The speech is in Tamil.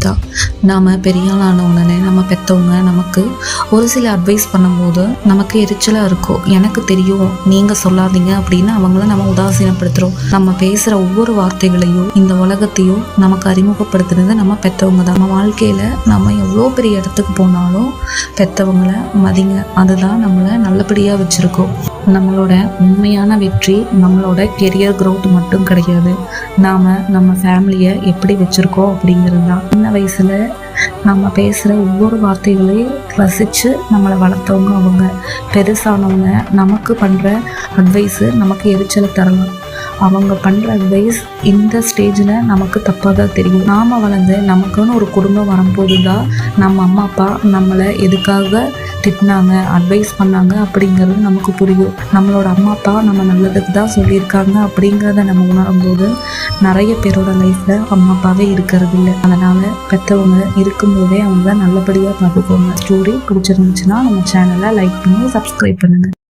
தான். நாம் பெரிய ஆளான உடனே நம்ம பெற்றவங்க நமக்கு ஒரு சில அட்வைஸ் பண்ணும்போது நமக்கு எரிச்சலாக இருக்கும். எனக்கு தெரியும், நீங்கள் சொல்லாதீங்க அப்படின்னு அவங்கள நம்ம உதாசீனப்படுத்துகிறோம். நம்ம பேசுகிற ஒவ்வொரு வார்த்தைகளையும் இந்த உலகத்தையும் நமக்கு அறிமுகப்படுத்துறது நம்ம பெற்றவங்க தான். நம்ம வாழ்க்கையில் நம்ம எவ்வளோ பெரிய இடத்துக்கு போனாலும் பெற்றவங்களை மதிங்க. அதுதான் நம்மளை நல்லபடியாக வச்சுருக்கோம். நம்மளோட உண்மையான வெற்றி நம்மளோட கெரியர் க்ரோத் மட்டும் கிடையாது, நாம் நம்ம ஃபேமிலியை எப்படி வச்சுருக்கோம் அப்படிங்கிறது தான். சின்ன வயசில் நம்ம பேசுகிற ஒவ்வொரு வார்த்தைகளையும் ரசித்து நம்மளை வளர்த்தவங்க அவங்க. பெருசானவங்க நமக்கு பண்ணுற அட்வைஸு நமக்கு எரிச்சலை தரலாம். அவங்க பண்ணுற அட்வைஸ் இந்த ஸ்டேஜில் நமக்கு தப்பாக தான் தெரியும். நாம் வளர்ந்து நமக்குன்னு ஒரு குடும்பம் வரும்போது தான் நம்ம அம்மா அப்பா நம்மளை எதுக்காக திட்டினாங்க, அட்வைஸ் பண்ணாங்க அப்படிங்கிறது நமக்கு புரியும். நம்மளோட அம்மா அப்பா நம்ம நல்லதுக்கு தான் சொல்லியிருக்காங்க அப்படிங்கிறத நம்ம உணரும்போது நிறைய பேரோட லைஃப்பில் அம்மா அப்பாவே இருக்கிறது இல்லை. அதனால் பெற்றவங்க இருக்கும்போதே அவங்க நல்லபடியாக பார்த்துக்கோங்க. ஸ்டோரி பிடிச்சிருந்துச்சுன்னா நம்ம சேனலை லைக் பண்ணி சப்ஸ்கிரைப் பண்ணுங்கள்.